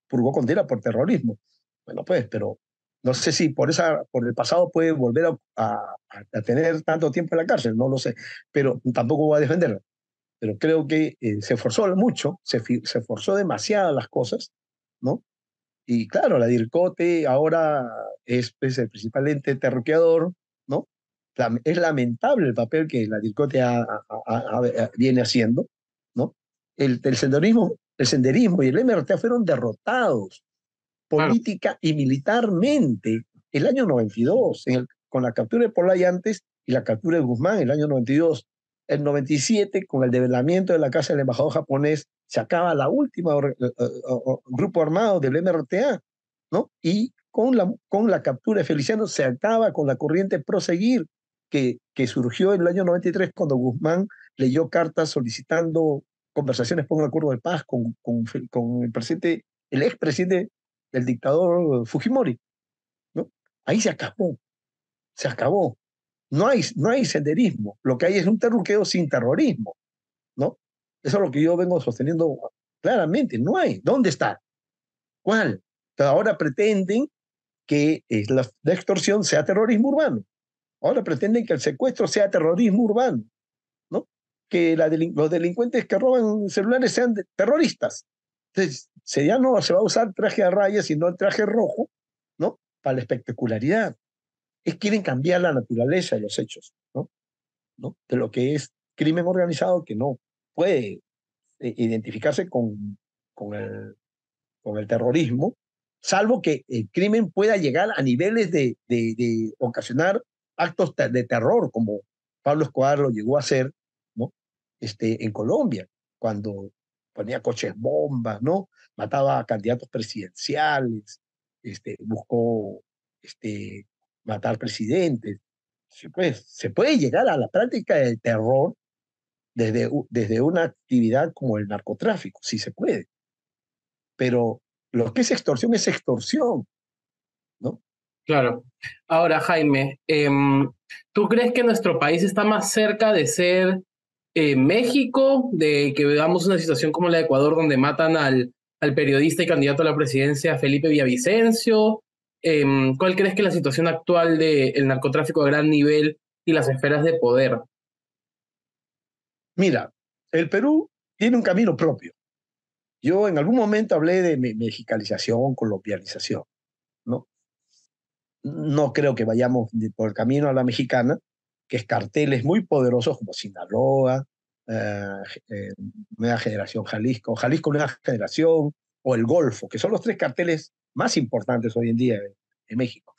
Speaker 6: purgó condena por terrorismo. Bueno, pues, pero no sé si por el pasado puede volver a tener tanto tiempo en la cárcel, no lo sé, pero tampoco voy a defenderla. Pero creo que se esforzó mucho, se esforzó demasiado las cosas, ¿no? Y claro, la DIRCOTE ahora es pues, el principal ente terruqueador, ¿no? Es lamentable el papel que la DIRCOTE viene haciendo, ¿no? El senderismo y el MRTA fueron derrotados política y militarmente el año 92, con la captura de Polayantes y la captura de Guzmán el año 92. El 97, con el develamiento de la casa del embajador japonés, se acaba la última grupo armado del MRTA, ¿no? Y con la captura de Feliciano se acaba con la corriente Proseguir, que surgió en el año 93 cuando Guzmán leyó cartas solicitando conversaciones por un acuerdo de paz con el expresidente del dictador Fujimori, ¿no? Ahí se acabó. No hay senderismo, lo que hay es un terruqueo sin terrorismo, ¿no? Eso es lo que yo vengo sosteniendo claramente, no hay. ¿Dónde está? ¿Cuál? Pero ahora pretenden que la extorsión sea terrorismo urbano, ahora pretenden que el secuestro sea terrorismo urbano, ¿no? Que los delincuentes que roban celulares sean terroristas. Entonces, ya no se va a usar traje a rayas, sino el traje rojo, ¿no? Para la espectacularidad. Quieren cambiar la naturaleza de los hechos, ¿no? De lo que es crimen organizado que no puede identificarse con el terrorismo, salvo que el crimen pueda llegar a niveles de ocasionar actos de terror, como Pablo Escobar lo llegó a hacer, ¿no? En Colombia, cuando ponía coches bombas, ¿no? Mataba a candidatos presidenciales, buscó matar presidentes. Pues, se puede llegar a la práctica del terror desde una actividad como el narcotráfico, sí se puede. Pero lo que es extorsión, ¿no?
Speaker 5: Claro. Ahora, Jaime, ¿tú crees que nuestro país está más cerca de ser México, de que veamos una situación como la de Ecuador, donde matan al periodista y candidato a la presidencia Felipe Villavicencio? ¿Cuál crees que es la situación actual del narcotráfico a gran nivel y las esferas de poder?
Speaker 6: Mira, el Perú tiene un camino propio. Yo en algún momento hablé de mexicanización, colombianización, ¿no? No creo que vayamos por el camino a la mexicana, que es carteles muy poderosos como Sinaloa, Nueva Generación Jalisco Nueva Generación, o el Golfo, que son los tres carteles más importantes hoy en día en México.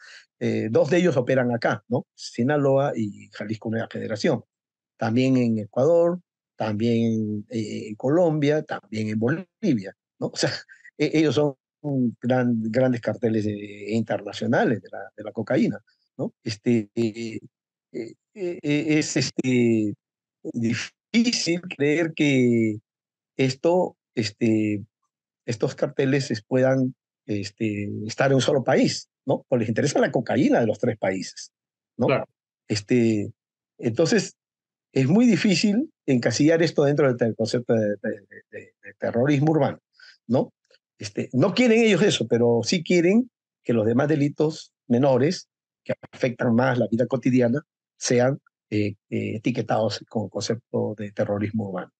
Speaker 6: Dos de ellos operan acá, ¿no? Sinaloa y Jalisco Nueva Generación. También en Ecuador, también en Colombia, también en Bolivia, ¿no? O sea, ellos son grandes carteles internacionales de la cocaína, ¿no? Es difícil creer que esto, estos carteles puedan estar en un solo país, ¿no? Porque les interesa la cocaína de los tres países, ¿no?
Speaker 5: Claro.
Speaker 6: Entonces, es muy difícil encasillar esto dentro del concepto de terrorismo urbano, ¿no? No quieren ellos eso, pero sí quieren que los demás delitos menores que afectan más la vida cotidiana sean etiquetados con concepto de terrorismo urbano.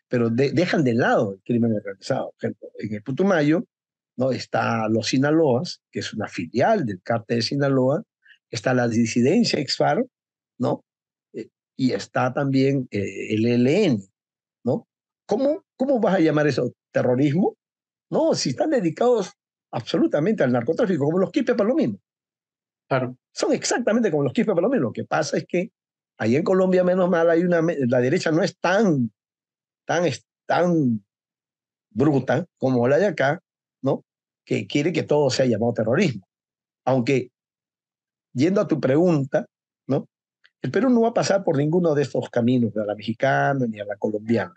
Speaker 6: Pero dejan de lado el crimen organizado. Por ejemplo, en el Putumayo, ¿no? Está los Sinaloas, que es una filial del cártel de Sinaloa, está la disidencia ex-FARC, ¿no? Y está también el ELN, ¿no? ¿Cómo vas a llamar eso terrorismo? No, si están dedicados absolutamente al narcotráfico, como los Quispe Palomino.
Speaker 5: Claro.
Speaker 6: Son exactamente como los Quispe Palomino. Lo que pasa es que ahí en Colombia, menos mal, la derecha no es tan bruta como la de acá, ¿no? Que quiere que todo sea llamado terrorismo. Aunque, yendo a tu pregunta, ¿no? El Perú no va a pasar por ninguno de estos caminos, ni a la mexicana ni a la colombiana,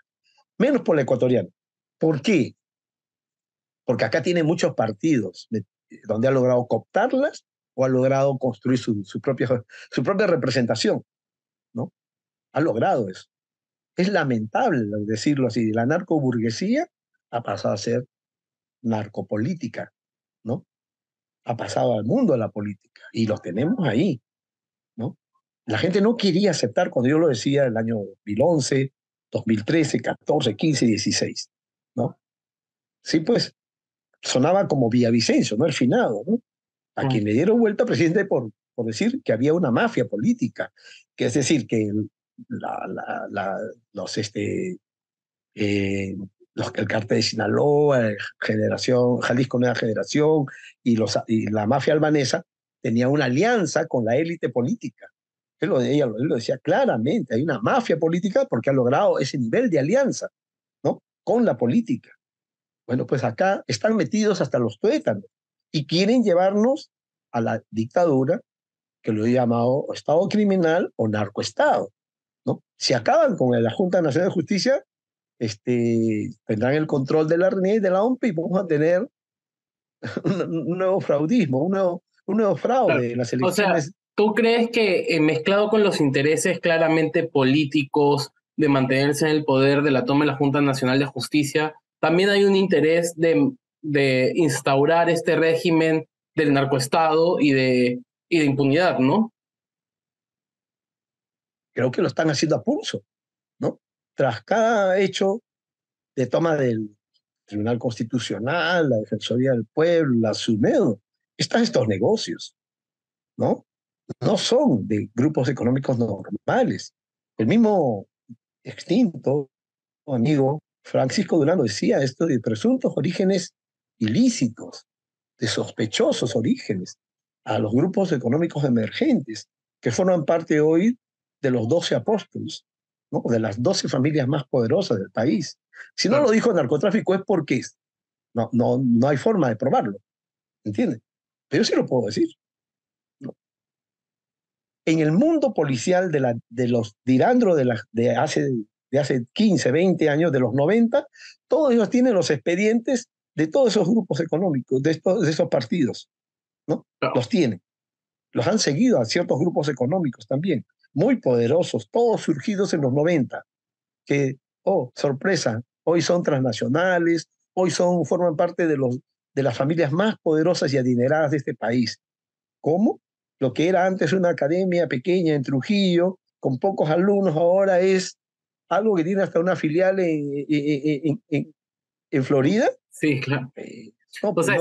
Speaker 6: menos por la ecuatoriana. ¿Por qué? Porque acá tiene muchos partidos donde ha logrado cooptarlas o ha logrado construir su propia representación, ¿no? Ha logrado eso. Es lamentable decirlo así. La narcoburguesía ha pasado a ser narcopolítica, ¿no? Ha pasado al mundo de la política y los tenemos ahí, ¿no? La gente no quería aceptar cuando yo lo decía en el año 2011, 2013, 14, 15, 16, ¿no? Sí, pues sonaba como Villavicencio, ¿no? El finado, ¿no? A quien le dieron vuelta presidente por decir que había una mafia política, que es decir, que el cártel de Sinaloa, Jalisco Nueva Generación y la mafia albanesa tenía una alianza con la élite política. Él lo decía claramente, hay una mafia política porque ha logrado ese nivel de alianza, ¿no? Con la política. Bueno, pues acá están metidos hasta los tuétanos y quieren llevarnos a la dictadura, que lo he llamado Estado criminal o narcoestado, ¿no? Si acaban con la Junta Nacional de Justicia, tendrán el control de la RNI y de la OMP y vamos a tener un nuevo fraudismo, un nuevo fraude
Speaker 5: Claro.
Speaker 6: en las
Speaker 5: O sea,
Speaker 6: elecciones.
Speaker 5: ¿tú crees que mezclado con los intereses claramente políticos de mantenerse en el poder de la toma de la Junta Nacional de Justicia, también hay un interés de instaurar este régimen del narcoestado y de impunidad, ¿no?
Speaker 6: Creo que lo están haciendo a pulso, ¿no? Tras cada hecho de toma del Tribunal Constitucional, la Defensoría del Pueblo, la SUNEDO, están estos negocios, ¿no? No son de grupos económicos normales. El mismo extinto amigo Francisco Durán decía esto de presuntos orígenes ilícitos, de sospechosos orígenes, a los grupos económicos emergentes que forman parte hoy de los 12 apóstoles, ¿no? De las 12 familias más poderosas del país. Si no lo dijo el narcotráfico es porque no hay forma de probarlo, ¿entiendes? Pero yo sí lo puedo decir. ¿No? En el mundo policial de los dirandros de hace 15, 20 años, de los 90, todos ellos tienen los expedientes de todos esos grupos económicos, de esos partidos, ¿no? Los tienen. Los han seguido a ciertos grupos económicos también, muy poderosos, todos surgidos en los 90, que, oh, sorpresa, hoy son transnacionales, hoy forman parte de las familias más poderosas y adineradas de este país. ¿Cómo? Lo que era antes una academia pequeña en Trujillo, con pocos alumnos, ahora es algo que tiene hasta una filial en Florida.
Speaker 5: Sí, claro.
Speaker 6: No,
Speaker 5: o sea,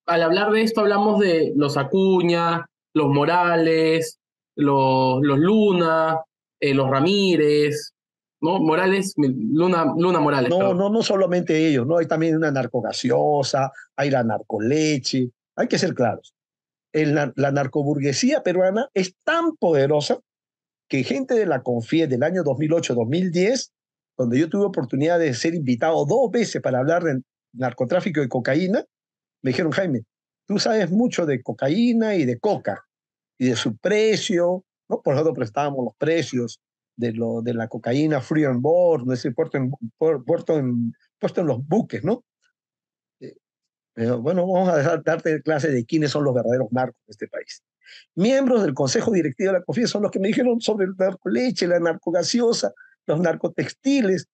Speaker 5: al hablar de esto hablamos de los Acuña, los Morales, los Luna, los Ramírez, ¿no? Luna Morales.
Speaker 6: No solamente ellos, ¿no? Hay también una narcogaseosa, hay la narcoleche, hay que ser claros. La narcoburguesía peruana es tan poderosa que gente de la CONFIES del año 2008-2010, donde yo tuve oportunidad de ser invitado 2 veces para hablar de narcotráfico de cocaína, Me dijeron, Jaime, tú sabes mucho de cocaína y de coca y de su precio, ¿no? Por ejemplo, prestábamos los precios de la cocaína free on board, ¿no? Ese puesto en los buques, ¿no? Bueno, vamos a darte clase de quiénes son los verdaderos narcos de este país. Miembros del Consejo Directivo de la COFIE son los que me dijeron sobre el narcoleche, la narcogaseosa, los narcotextiles.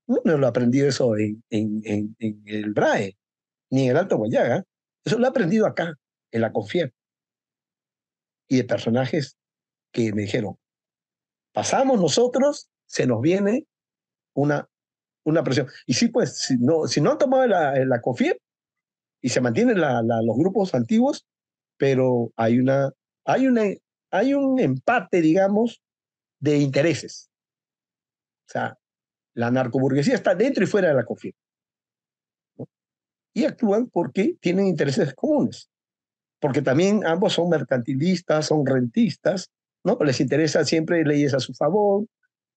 Speaker 6: No lo he aprendido eso en el BRAE, ni en el Alto Guayaga. Eso lo he aprendido acá, en la COFIE. Y de personajes que me dijeron, pasamos nosotros, se nos viene una presión. Y sí, pues, si no han tomado la COFIE y se mantienen los grupos antiguos, pero hay un empate, digamos, de intereses. O sea, la narcoburguesía está dentro y fuera de la COFIE, ¿no? Y actúan porque tienen intereses comunes. Porque también ambos son mercantilistas, son rentistas, ¿no? Les interesa siempre leyes a su favor,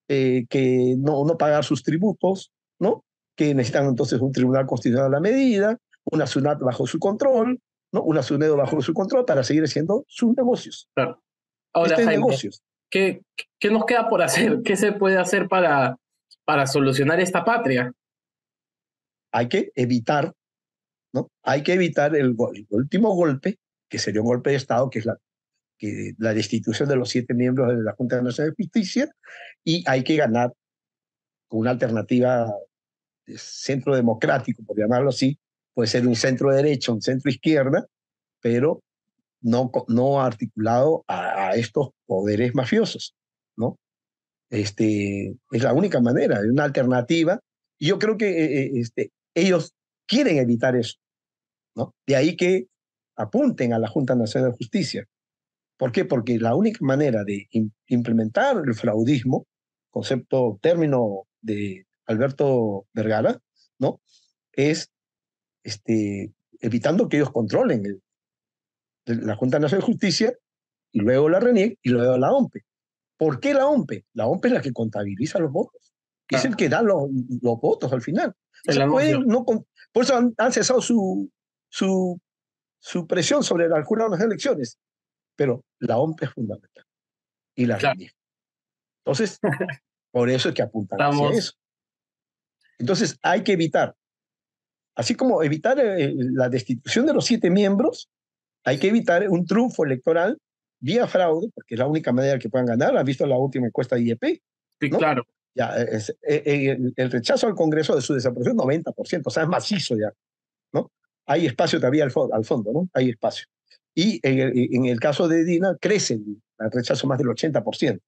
Speaker 6: que no pagar sus tributos, ¿no? Que necesitan entonces un tribunal constitucional a la medida, una SUNAT bajo su control, ¿no? Una SUNEDO bajo su control para seguir haciendo sus negocios.
Speaker 5: Claro. Ahora,
Speaker 6: Jaime,
Speaker 5: negocios. ¿Qué nos queda por hacer? ¿Qué se puede hacer para solucionar esta patria?
Speaker 6: Hay que evitar, ¿no? Hay que evitar el último golpe, que sería un golpe de Estado, que es la destitución de los 7 miembros de la Junta Nacional de Justicia, y hay que ganar una alternativa de centro democrático, por llamarlo así. Puede ser un centro derecha, un centro izquierda, pero no articulado a estos poderes mafiosos, ¿no? Es la única manera, es una alternativa, y yo creo que ellos quieren evitar eso, ¿no? De ahí que apunten a la Junta Nacional de Justicia. ¿Por qué? Porque la única manera de implementar el fraudismo, término de Alberto Vergara, ¿no? Es evitando que ellos controlen la Junta Nacional de Justicia, y luego la RENIEC, y luego la OMPE. ¿Por qué la OMPE? La OMPE es la que contabiliza los votos. Es el que da los votos al final. O sea, por eso han cesado su presión sobre el jurado de las elecciones. Pero la OMPE es fundamental. Y la RENIEC. Entonces, por eso es que apuntan hacia eso. Entonces, hay que evitar. Así como evitar la destitución de los 7 miembros, hay que evitar un triunfo electoral vía fraude, porque es la única manera que puedan ganar. ¿Han visto la última encuesta de IEP?
Speaker 5: Sí,
Speaker 6: ¿no?
Speaker 5: claro.
Speaker 6: Ya, el rechazo al Congreso de su desaprobación, 90%, o sea, es macizo ya, ¿no? Hay espacio todavía al fondo, ¿no? Hay espacio. Y en el caso de Dina, crece el rechazo más del 80%,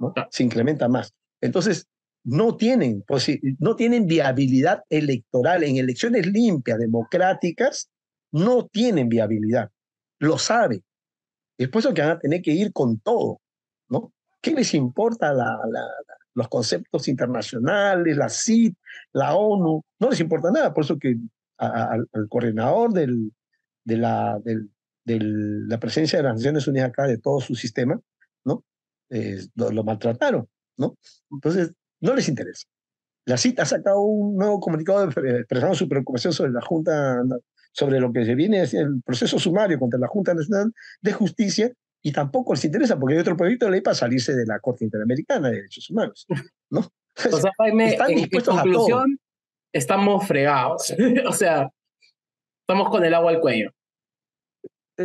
Speaker 6: ¿no? Se incrementa más. Entonces, no tienen viabilidad electoral. En elecciones limpias, democráticas, no tienen viabilidad. Lo sabe. Es por eso que van a tener que ir con todo, ¿no? ¿Qué les importa los conceptos internacionales, la CID, la ONU? No les importa nada. Por eso que al coordinador de la presencia de las Naciones Unidas acá, de todo su sistema, ¿no? Lo maltrataron, ¿no? Entonces, no les interesa. La CID ha sacado un nuevo comunicado expresando su preocupación sobre la Junta, sobre lo que se viene el proceso sumario contra la Junta Nacional de Justicia, y tampoco les interesa porque hay otro proyecto de ley para salirse de la Corte Interamericana de Derechos Humanos, ¿no?
Speaker 5: O sea, Jaime,
Speaker 6: están dispuestos a todo.
Speaker 5: Estamos fregados. O sea, estamos con el agua al cuello.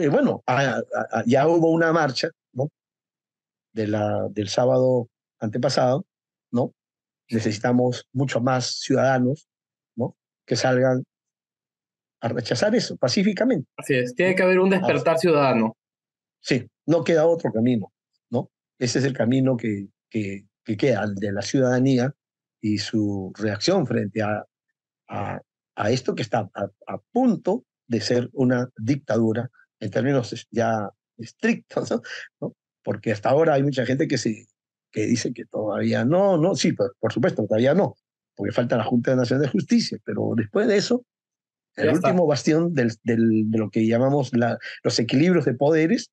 Speaker 6: Bueno, ya hubo una marcha, ¿no? Del sábado antepasado, ¿no? Necesitamos mucho más ciudadanos, ¿no? Que salgan a rechazar eso pacíficamente.
Speaker 5: Así es, tiene que haber un despertar ciudadano.
Speaker 6: Sí, no queda otro camino, ¿no? Ese es el camino que queda, el de la ciudadanía y su reacción frente a esto que está a punto de ser una dictadura en términos ya estrictos, ¿no? Porque hasta ahora hay mucha gente que dice que todavía no, sí, por supuesto, todavía no, porque falta la Junta Nacional de Justicia, pero después de eso, el último bastión de lo que llamamos los equilibrios de poderes,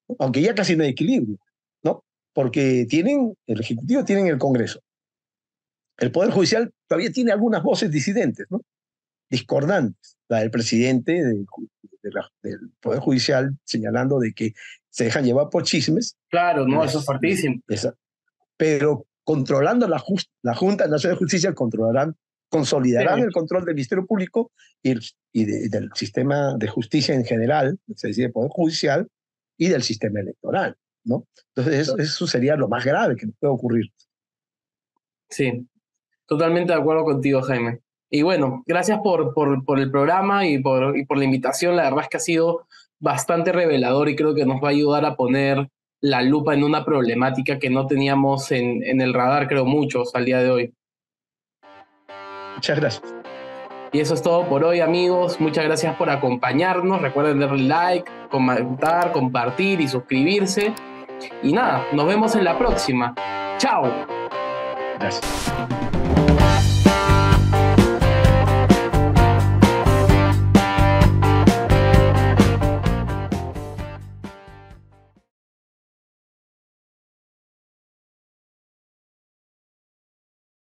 Speaker 6: ¿no? Aunque ya casi no hay equilibrio, ¿no? Porque el Ejecutivo tiene el Congreso. El Poder Judicial todavía tiene algunas voces disidentes, ¿no? Discordantes. la del presidente del Poder Judicial, señalando de que se dejan llevar por chismes.
Speaker 5: Claro, no, eso es fuertísimo.
Speaker 6: Pero controlando la Junta Nacional de Justicia, consolidarán el control del Ministerio Público y del sistema de justicia en general, es decir, del Poder Judicial y del sistema electoral, ¿no? Entonces eso sería lo más grave que nos puede ocurrir.
Speaker 5: Sí, totalmente de acuerdo contigo, Jaime. Y bueno, gracias por el programa y por la invitación. La verdad es que ha sido bastante revelador y creo que nos va a ayudar a poner la lupa en una problemática que no teníamos en el radar, creo, muchos al día de hoy.
Speaker 6: Muchas gracias.
Speaker 5: Y eso es todo por hoy, amigos. Muchas gracias por acompañarnos. Recuerden darle like, comentar, compartir y suscribirse. Y nada, nos vemos en la próxima. ¡Chao!
Speaker 6: Gracias.